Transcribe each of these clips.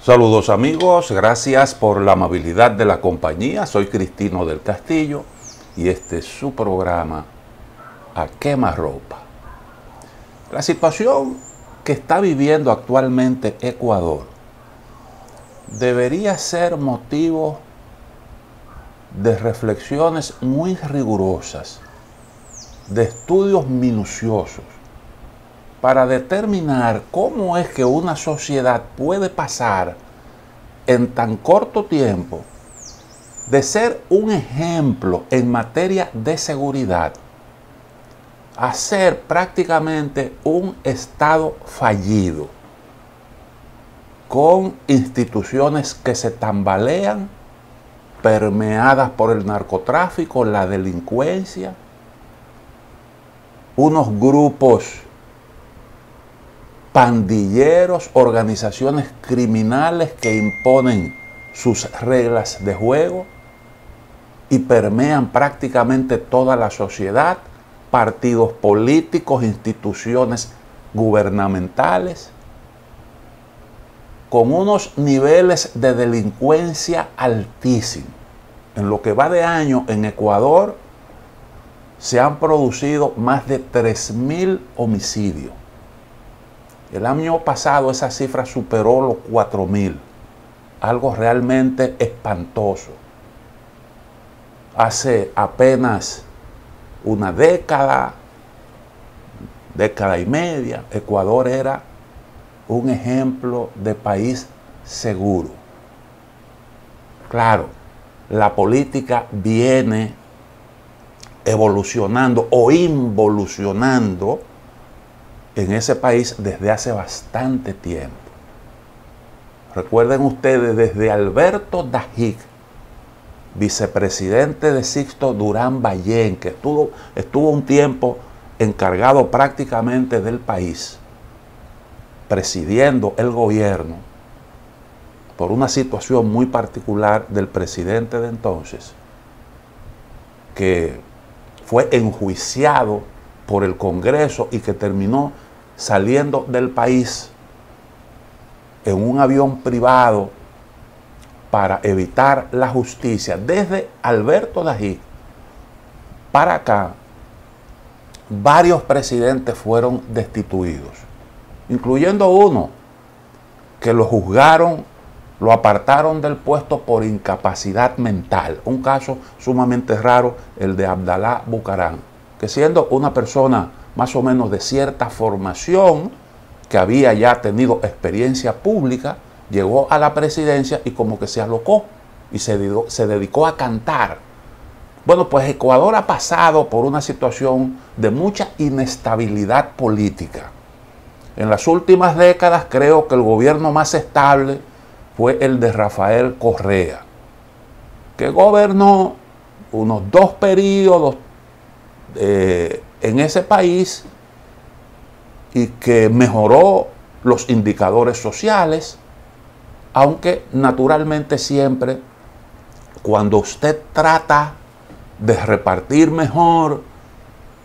Saludos amigos, gracias por la amabilidad de la compañía. Soy Cristino del Castillo y este es su programa A Quemarropa. La situación que está viviendo actualmente Ecuador debería ser motivo de reflexiones muy rigurosas, de estudios minuciosos, para determinar cómo es que una sociedad puede pasar en tan corto tiempo de ser un ejemplo en materia de seguridad a ser prácticamente un Estado fallido, con instituciones que se tambalean, permeadas por el narcotráfico, la delincuencia, unos grupos pandilleros, organizaciones criminales que imponen sus reglas de juego y permean prácticamente toda la sociedad, partidos políticos, instituciones gubernamentales, con unos niveles de delincuencia altísimos. En lo que va de año en Ecuador se han producido más de 3.000 homicidios. El año pasado esa cifra superó los 4.000, algo realmente espantoso. Hace apenas una década y media, Ecuador era un ejemplo de país seguro. Claro, la política viene evolucionando o involucionando en ese país desde hace bastante tiempo. Recuerden ustedes, desde Alberto Dajic, vicepresidente de Sixto Durán Ballén, que estuvo un tiempo encargado prácticamente del país, presidiendo el gobierno, por una situación muy particular del presidente de entonces, que fue enjuiciado por el Congreso y que terminó saliendo del país en un avión privado para evitar la justicia. Desde Alberto Dajic para acá, varios presidentes fueron destituidos, incluyendo uno que lo juzgaron, lo apartaron del puesto por incapacidad mental. Un caso sumamente raro, el de Abdalá Bucaram, que siendo una persona más o menos de cierta formación, que había ya tenido experiencia pública, llegó a la presidencia y como que se alocó y se dedicó a cantar. Bueno, pues Ecuador ha pasado por una situación de mucha inestabilidad política. En las últimas décadas creo que el gobierno más estable fue el de Rafael Correa, que gobernó unos 2 periodos en ese país y que mejoró los indicadores sociales, aunque naturalmente siempre cuando usted trata de repartir mejor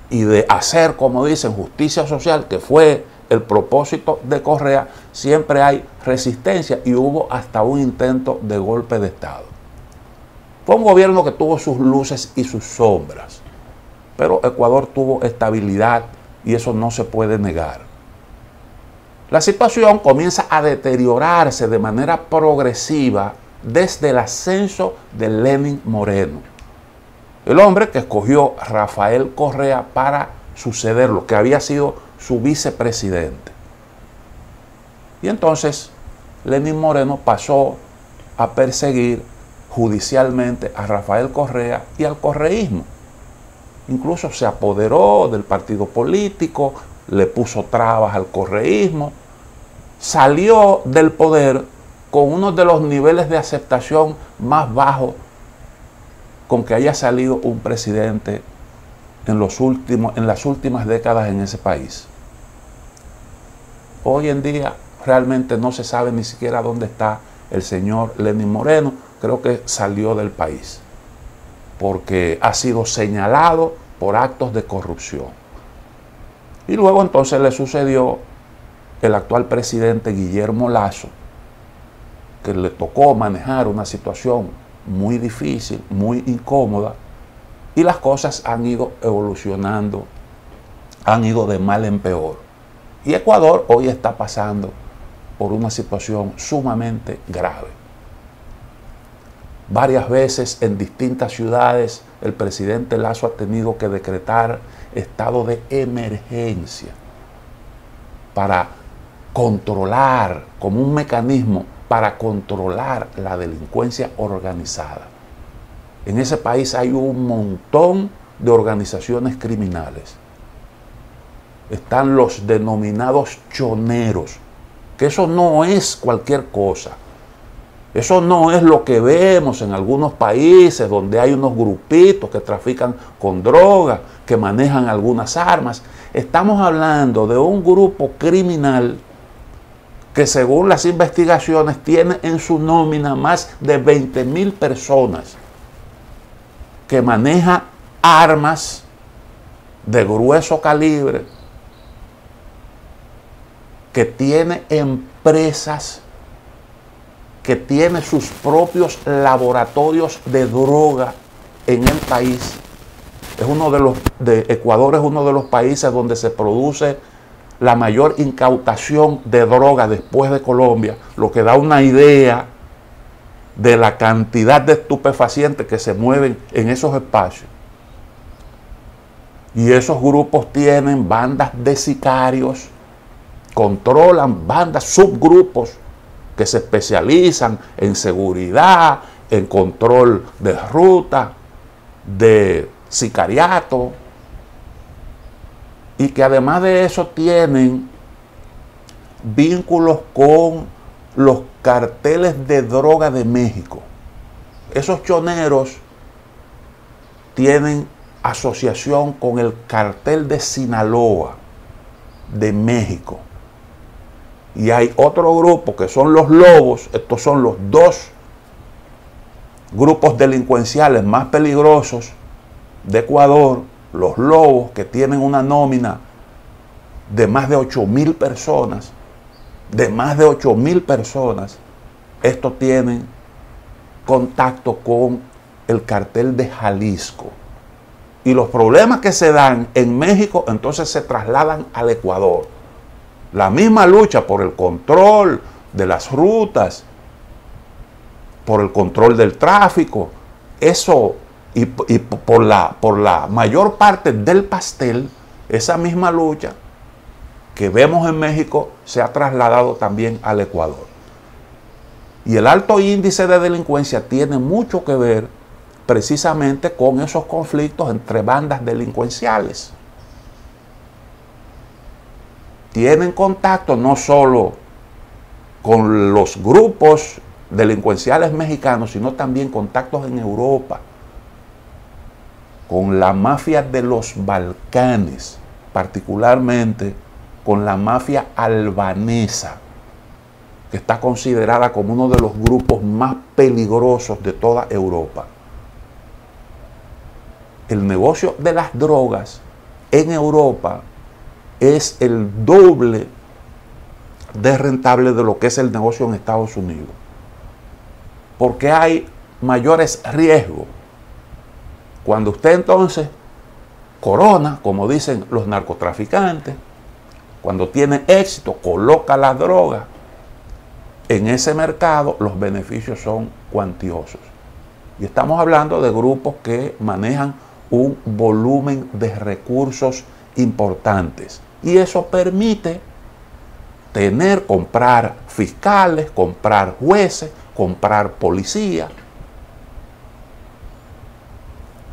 y de hacer, como dicen, justicia social, que fue el propósito de Correa, siempre hay resistencia y hubo hasta un intento de golpe de Estado. Fue un gobierno que tuvo sus luces y sus sombras, pero Ecuador tuvo estabilidad y eso no se puede negar. La situación comienza a deteriorarse de manera progresiva desde el ascenso de Lenín Moreno, el hombre que escogió Rafael Correa para sucederlo, que había sido su vicepresidente. Y entonces Lenín Moreno pasó a perseguir judicialmente a Rafael Correa y al correísmo. Incluso se apoderó del partido político, le puso trabas al correísmo, salió del poder con uno de los niveles de aceptación más bajos con que haya salido un presidente en las últimas décadas en ese país. Hoy en día realmente no se sabe ni siquiera dónde está el señor Lenín Moreno. Creo que salió del país porque ha sido señalado por actos de corrupción. Y luego entonces le sucedió el actual presidente Guillermo Lasso, que le tocó manejar una situación muy difícil, muy incómoda, y las cosas han ido evolucionando, han ido de mal en peor. Y Ecuador hoy está pasando por una situación sumamente grave. Varias veces en distintas ciudades el presidente Lasso ha tenido que decretar estado de emergencia para controlar, como un mecanismo para controlar la delincuencia organizada. En ese país hay un montón de organizaciones criminales. Están los denominados choneros, que eso no es cualquier cosa. Eso no es lo que vemos en algunos países donde hay unos grupitos que trafican con droga, que manejan algunas armas. Estamos hablando de un grupo criminal que, según las investigaciones, tiene en su nómina más de 20.000 personas, que maneja armas de grueso calibre, que tiene empresas, que tiene sus propios laboratorios de droga en el país. Ecuador es uno de los países donde se produce la mayor incautación de droga después de Colombia, lo que da una idea de la cantidad de estupefacientes que se mueven en esos espacios. Y esos grupos tienen bandas de sicarios, controlan bandas, subgrupos que se especializan en seguridad, en control de ruta, de sicariato, y que además de eso tienen vínculos con los carteles de droga de México. Esos choneros tienen asociación con el cartel de Sinaloa de México. Y hay otro grupo que son los Lobos. Estos son los dos grupos delincuenciales más peligrosos de Ecuador. Los Lobos, que tienen una nómina de más de 8.000 personas. De más de 8.000 personas. Estos tienen contacto con el cartel de Jalisco. Y los problemas que se dan en México entonces se trasladan al Ecuador. La misma lucha por el control de las rutas, por el control del tráfico, eso y por la mayor parte del pastel, esa misma lucha que vemos en México se ha trasladado también al Ecuador. Y el alto índice de delincuencia tiene mucho que ver precisamente con esos conflictos entre bandas delincuenciales. Tienen contacto no solo con los grupos delincuenciales mexicanos, sino también contactos en Europa, con la mafia de los Balcanes, particularmente con la mafia albanesa, que está considerada como uno de los grupos más peligrosos de toda Europa. El negocio de las drogas en Europa es el doble de rentable de lo que es el negocio en Estados Unidos, porque hay mayores riesgos. Cuando usted entonces corona, como dicen los narcotraficantes, cuando tiene éxito, coloca la droga en ese mercado, los beneficios son cuantiosos. Y estamos hablando de grupos que manejan un volumen de recursos importantes. Y eso permite comprar fiscales, comprar jueces, comprar policía,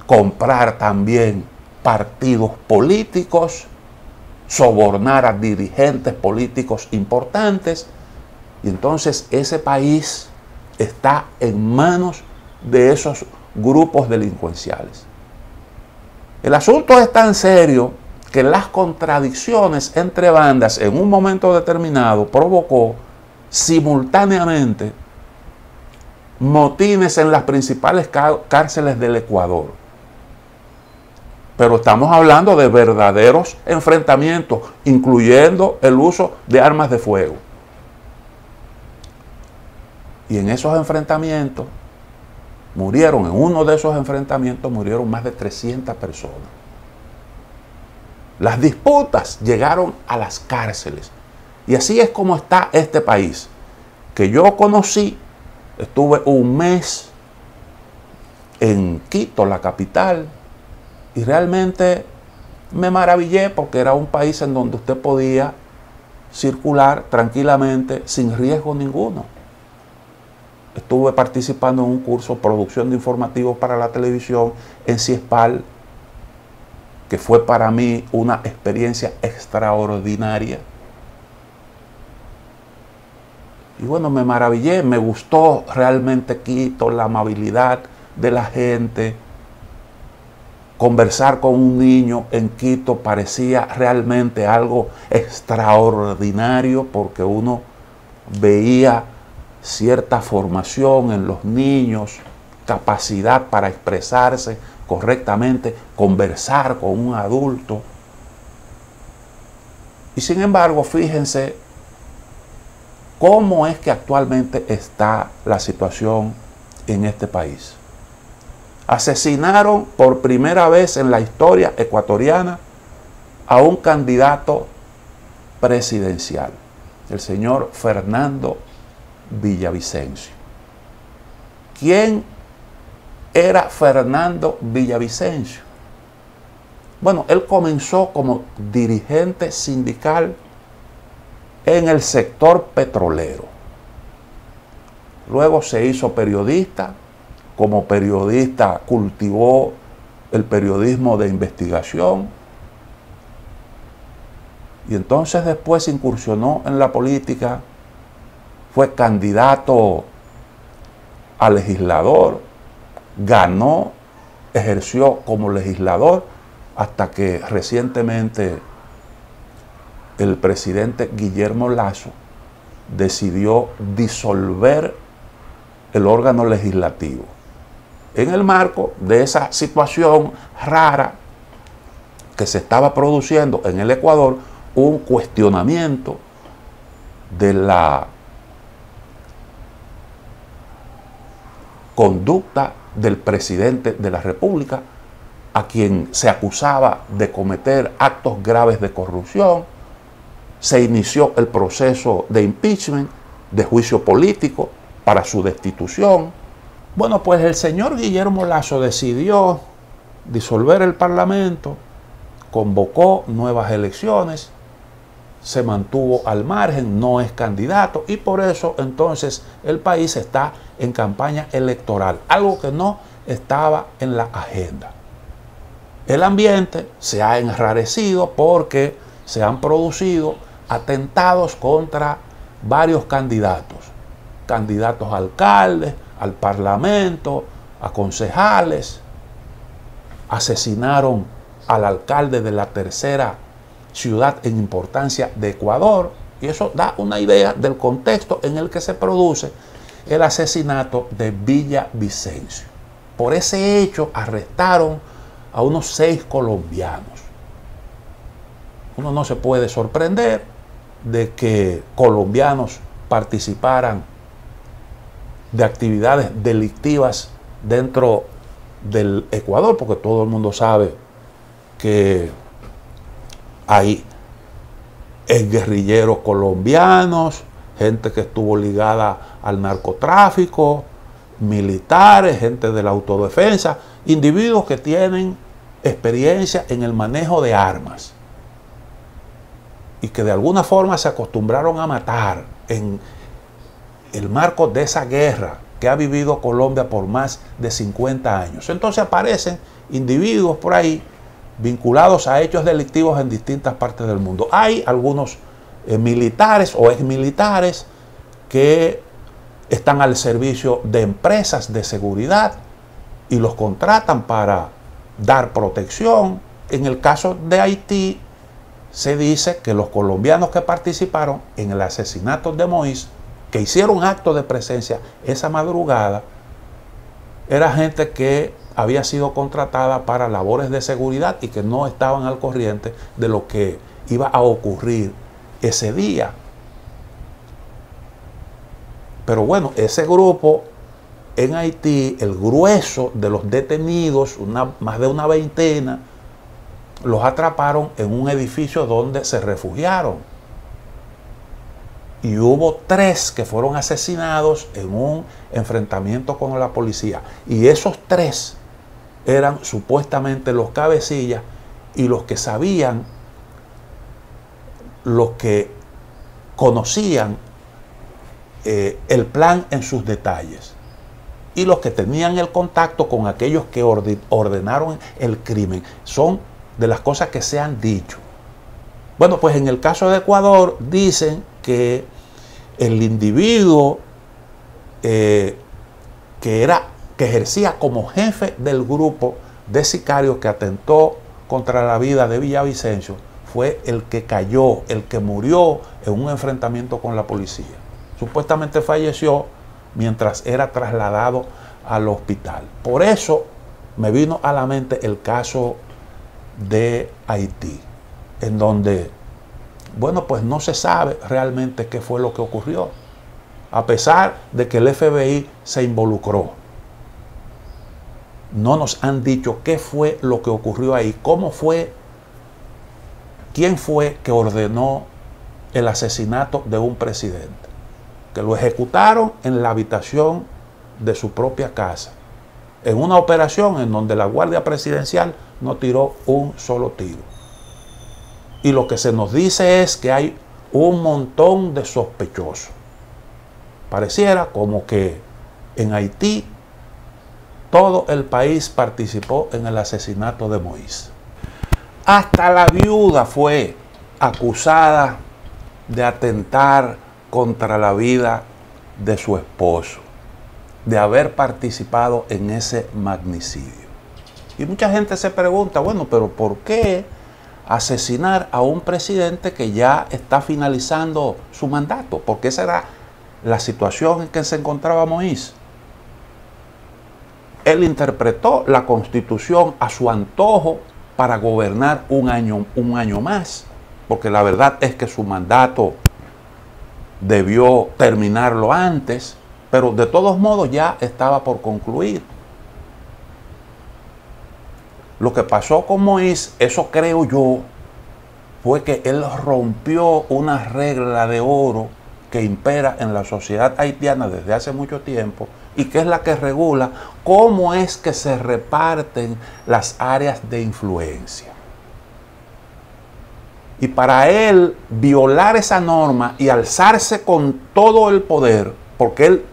comprar también partidos políticos, sobornar a dirigentes políticos importantes. Y entonces ese país está en manos de esos grupos delincuenciales. El asunto es tan serio que las contradicciones entre bandas en un momento determinado provocó simultáneamente motines en las principales cárceles del Ecuador. Pero estamos hablando de verdaderos enfrentamientos, incluyendo el uso de armas de fuego. Y en esos enfrentamientos murieron, en uno de esos enfrentamientos murieron más de 300 personas. Las disputas llegaron a las cárceles. Y así es como está este país, que yo conocí, estuve un mes en Quito, la capital, y realmente me maravillé porque era un país en donde usted podía circular tranquilamente sin riesgo ninguno. Estuve participando en un curso, producción de informativos para la televisión en CIESPAL, que fue para mí una experiencia extraordinaria. Y bueno, me maravillé, me gustó realmente Quito, la amabilidad de la gente. Conversar con un niño en Quito parecía realmente algo extraordinario porque uno veía cierta formación en los niños, capacidad para expresarse correctamente, conversar con un adulto. Y sin embargo, fíjense cómo es que actualmente está la situación en este país. Asesinaron por primera vez en la historia ecuatoriana a un candidato presidencial, el señor Fernando Villavicencio. ¿Quién era Fernando Villavicencio? Bueno, él comenzó como dirigente sindical en el sector petrolero. Luego se hizo periodista. Como periodista cultivó el periodismo de investigación. Y entonces después incursionó en la política. Fue candidato a legislador. Ganó, ejerció como legislador hasta que recientemente el presidente Guillermo Lasso decidió disolver el órgano legislativo. En el marco de esa situación rara que se estaba produciendo en el Ecuador, un cuestionamiento de la conducta del presidente de la República, a quien se acusaba de cometer actos graves de corrupción. Se inició el proceso de impeachment, de juicio político para su destitución. Bueno, pues el señor Guillermo Lasso decidió disolver el Parlamento, convocó nuevas elecciones, se mantuvo al margen, no es candidato, y por eso entonces el país está en campaña electoral, algo que no estaba en la agenda. El ambiente se ha enrarecido porque se han producido atentados contra varios candidatos a alcaldes, al parlamento, a concejales. Asesinaron al alcalde de la tercera ciudad en importancia de Ecuador, y eso da una idea del contexto en el que se produce el asesinato de Villavicencio. Por ese hecho arrestaron a unos 6 colombianos. Uno no se puede sorprender de que colombianos participaran de actividades delictivas dentro del Ecuador, porque todo el mundo sabe que hay guerrilleros colombianos, gente que estuvo ligada al narcotráfico, militares, gente de la autodefensa, individuos que tienen experiencia en el manejo de armas y que de alguna forma se acostumbraron a matar en el marco de esa guerra que ha vivido Colombia por más de 50 años. Entonces aparecen individuos por ahí vinculados a hechos delictivos en distintas partes del mundo. Hay algunos militares o exmilitares que están al servicio de empresas de seguridad y los contratan para dar protección. En el caso de Haití, se dice que los colombianos que participaron en el asesinato de Moïse, que hicieron acto de presencia esa madrugada, era gente que había sido contratada para labores de seguridad y que no estaban al corriente de lo que iba a ocurrir ese día. Pero bueno, ese grupo en Haití, el grueso de los detenidos, más de una veintena, los atraparon en un edificio donde se refugiaron. Y hubo 3 que fueron asesinados en un enfrentamiento con la policía. Y esos 3 eran supuestamente los cabecillas y los que sabían, los que conocían el plan en sus detalles. Y los que tenían el contacto con aquellos que ordenaron el crimen. Son de las cosas que se han dicho. Bueno, pues en el caso de Ecuador dicen que el individuo que ejercía como jefe del grupo de sicarios que atentó contra la vida de Villavicencio fue el que cayó, el que murió en un enfrentamiento con la policía. Supuestamente falleció mientras era trasladado al hospital. Por eso me vino a la mente el caso de Haití, en donde, bueno, pues no se sabe realmente qué fue lo que ocurrió, a pesar de que el FBI se involucró. No nos han dicho qué fue lo que ocurrió ahí, cómo fue, quién fue que ordenó el asesinato de un presidente, que lo ejecutaron en la habitación de su propia casa, en una operación en donde la Guardia Presidencial no tiró un solo tiro. Y lo que se nos dice es que hay un montón de sospechosos. Pareciera como que en Haití todo el país participó en el asesinato de Moïse. Hasta la viuda fue acusada de atentar contra la vida de su esposo, de haber participado en ese magnicidio. Y mucha gente se pregunta, bueno, pero ¿por qué asesinar a un presidente que ya está finalizando su mandato? Porque esa era la situación en que se encontraba Moïse. Él interpretó la Constitución a su antojo para gobernar un año más, porque la verdad es que su mandato debió terminarlo antes, pero de todos modos ya estaba por concluir. Lo que pasó con Moïse, eso creo yo, fue que él rompió una regla de oro que impera en la sociedad haitiana desde hace mucho tiempo y que es la que regula cómo es que se reparten las áreas de influencia. Y para él violar esa norma y alzarse con todo el poder, porque él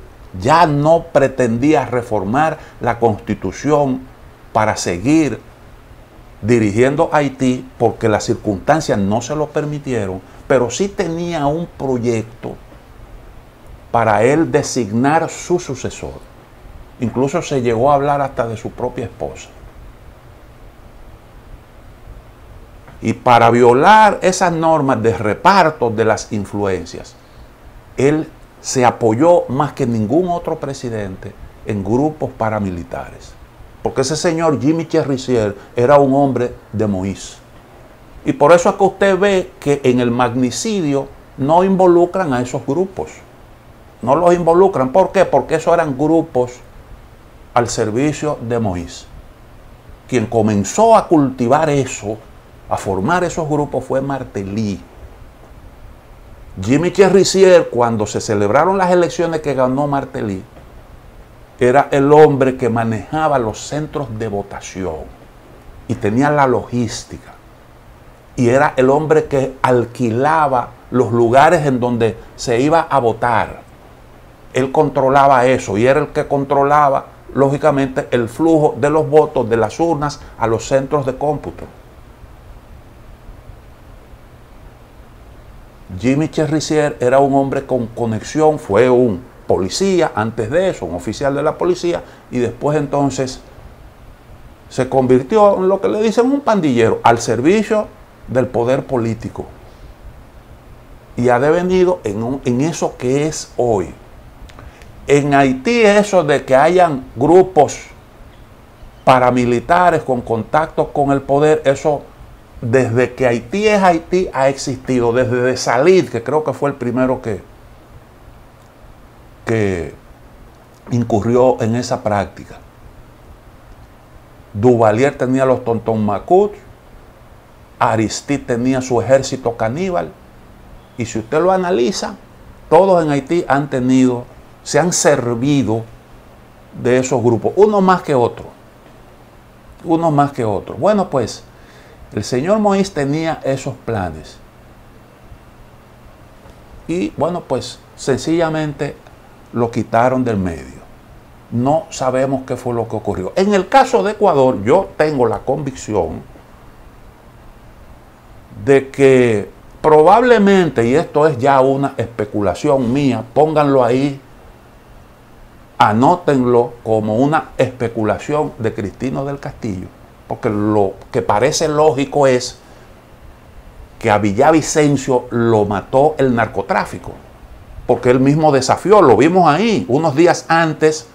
ya no pretendía reformar la Constitución para seguir dirigiendo Haití, porque las circunstancias no se lo permitieron, pero sí tenía un proyecto para él designar su sucesor. Incluso se llegó a hablar hasta de su propia esposa. Y para violar esas normas de reparto de las influencias, él se apoyó más que ningún otro presidente en grupos paramilitares. Porque ese señor Jimmy Cherizier era un hombre de Moïse. Y por eso es que usted ve que en el magnicidio no involucran a esos grupos. No los involucran. ¿Por qué? Porque esos eran grupos al servicio de Moïse. Quien comenzó a cultivar eso, a formar esos grupos, fue Martelly. Jimmy Cherizier, cuando se celebraron las elecciones que ganó Martelly, era el hombre que manejaba los centros de votación y tenía la logística. Y era el hombre que alquilaba los lugares en donde se iba a votar. Él controlaba eso y era el que controlaba, lógicamente, el flujo de los votos de las urnas a los centros de cómputo. Jimmy Cherizier era un hombre con conexión, fue un policía antes de eso, un oficial de la policía, y después entonces se convirtió en lo que le dicen un pandillero, al servicio del poder político. Y ha devenido en eso que es hoy. En Haití, eso de que hayan grupos paramilitares con contacto con el poder, eso desde que Haití es Haití ha existido, desde de Salid, que creo que fue el primero que que incurrió en esa práctica. Duvalier tenía los Tontón Macuts, Aristide tenía su ejército caníbal, y si usted lo analiza, todos en Haití se han servido de esos grupos, uno más que otro. Bueno, pues, el señor Moïse tenía esos planes. Y bueno, pues, sencillamente lo quitaron del medio. No sabemos qué fue lo que ocurrió. En el caso de Ecuador, yo tengo la convicción de que probablemente, y esto es ya una especulación mía, pónganlo ahí, anótenlo como una especulación de Cristino del Castillo, porque lo que parece lógico es que a Villavicencio lo mató el narcotráfico, porque él mismo desafió, lo vimos ahí, unos días antes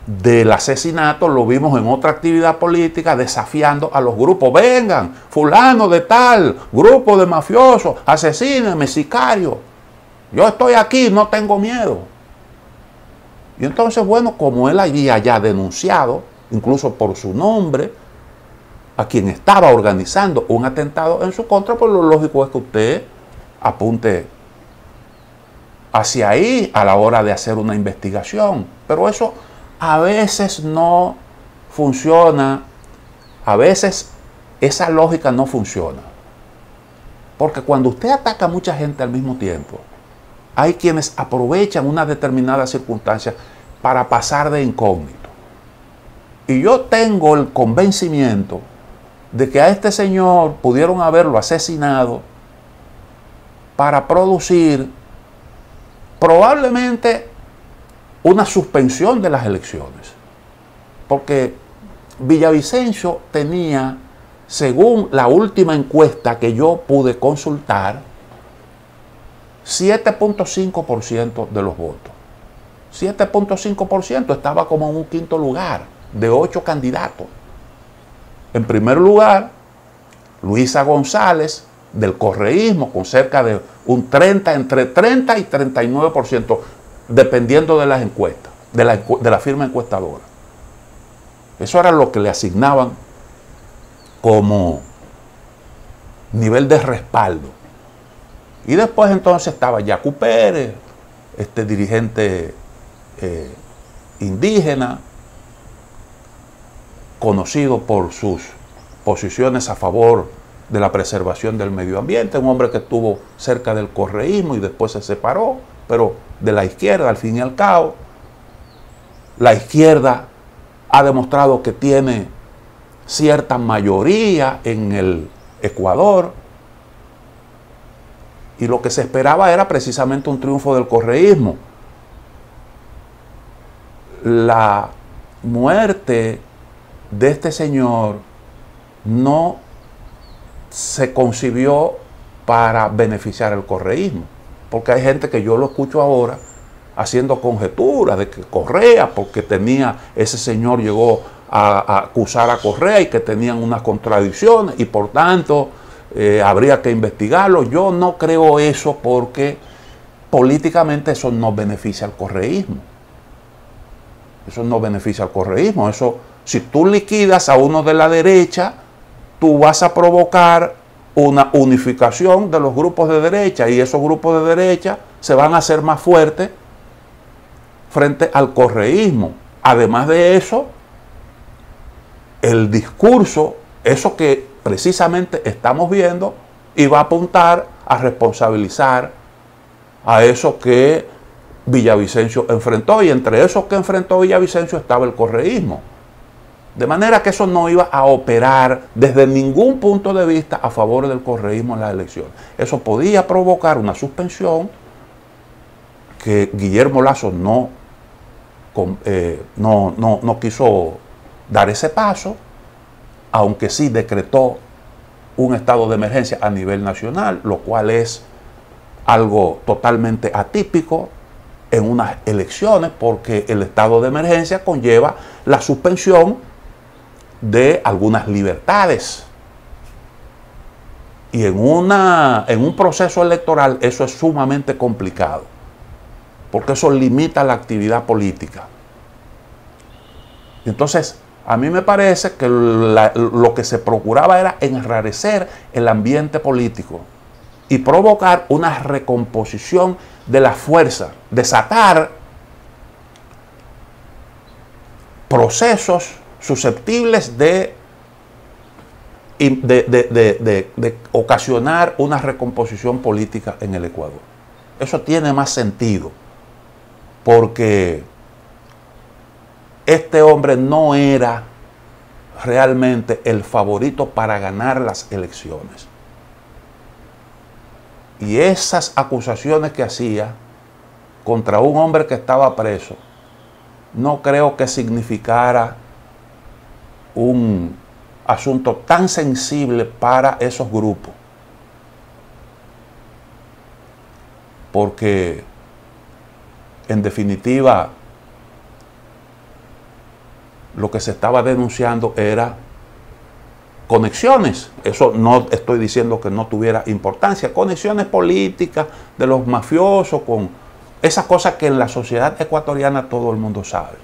del asesinato, lo vimos en otra actividad política desafiando a los grupos. Vengan, fulano de tal, grupo de mafiosos, asesínenme, sicario. Yo estoy aquí, no tengo miedo. Y entonces, bueno, como él había ya denunciado, incluso por su nombre, a quien estaba organizando un atentado en su contra, pues lo lógico es que usted apunte hacia ahí a la hora de hacer una investigación. Pero eso a veces no funciona, a veces esa lógica no funciona. Porque cuando usted ataca a mucha gente al mismo tiempo, hay quienes aprovechan una determinada circunstancia para pasar de incógnito. Y yo tengo el convencimiento de que a este señor pudieron haberlo asesinado para producir probablemente una suspensión de las elecciones. Porque Villavicencio tenía, según la última encuesta que yo pude consultar, 7.5% de los votos. 7.5%, estaba como en un quinto lugar de 8 candidatos. En primer lugar, Luisa González, del correísmo, con cerca de un 30, entre 30 y 39%, dependiendo de las encuestas, de la firma encuestadora. Eso era lo que le asignaban como nivel de respaldo. Y después entonces estaba Yacu Pérez, este dirigente indígena, conocido por sus posiciones a favor de la preservación del medio ambiente, un hombre que estuvo cerca del correísmo y después se separó, pero de la izquierda al fin y al cabo. La izquierda ha demostrado que tiene cierta mayoría en el Ecuador, y lo que se esperaba era precisamente un triunfo del correísmo. La muerte de este señor no se concibió para beneficiar al correísmo, porque hay gente que yo lo escucho ahora haciendo conjeturas de que Correa, porque tenía, ese señor llegó a acusar a Correa y que tenían unas contradicciones y por tanto habría que investigarlo. Yo no creo eso, porque políticamente eso no beneficia al correísmo. Eso no beneficia al correísmo. Eso, si tú liquidas a uno de la derecha, tú vas a provocar una unificación de los grupos de derecha, y esos grupos de derecha se van a hacer más fuertes frente al correísmo. Además de eso, el discurso, eso que precisamente estamos viendo, iba a apuntar a responsabilizar a eso que Villavicencio enfrentó, y entre esos que enfrentó Villavicencio estaba el correísmo. De manera que eso no iba a operar desde ningún punto de vista a favor del correísmo en las elecciones. Eso podía provocar una suspensión que Guillermo Lasso no quiso dar ese paso, aunque sí decretó un estado de emergencia a nivel nacional, lo cual es algo totalmente atípico en unas elecciones, porque el estado de emergencia conlleva la suspensión de algunas libertades. Y en un proceso electoral eso es sumamente complicado. porque eso limita la actividad política. Entonces, a mí me parece que lo que se procuraba era enrarecer el ambiente político y provocar una recomposición de la fuerza, desatar procesos susceptibles de ocasionar una recomposición política en el Ecuador. Eso tiene más sentido, porque este hombre no era realmente el favorito para ganar las elecciones. Y esas acusaciones que hacía contra un hombre que estaba preso, no creo que significara un asunto tan sensible para esos grupos. Porque, en definitiva, lo que se estaba denunciando era conexiones. Eso no estoy diciendo que no tuviera importancia. Conexiones políticas de los mafiosos con esas cosas que en la sociedad ecuatoriana todo el mundo sabe.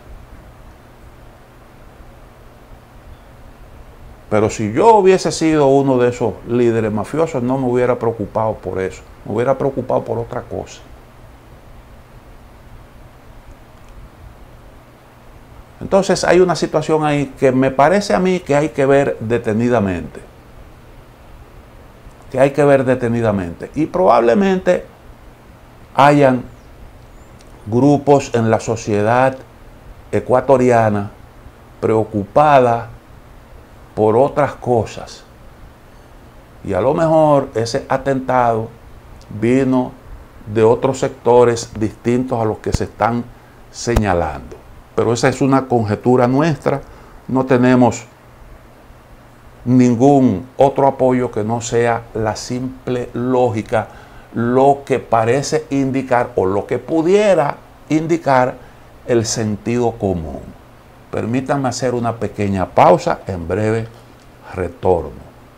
Pero si yo hubiese sido uno de esos líderes mafiosos, no me hubiera preocupado por eso. Me hubiera preocupado por otra cosa. Entonces hay una situación ahí que me parece a mí que hay que ver detenidamente. Que hay que ver detenidamente. Y probablemente hayan grupos en la sociedad ecuatoriana preocupada por otras cosas. Y a lo mejor ese atentado vino de otros sectores distintos a los que se están señalando. Pero esa es una conjetura nuestra. No tenemos ningún otro apoyo que no sea la simple lógica, lo que parece indicar o lo que pudiera indicar el sentido común. Permítanme hacer una pequeña pausa, en breve retorno.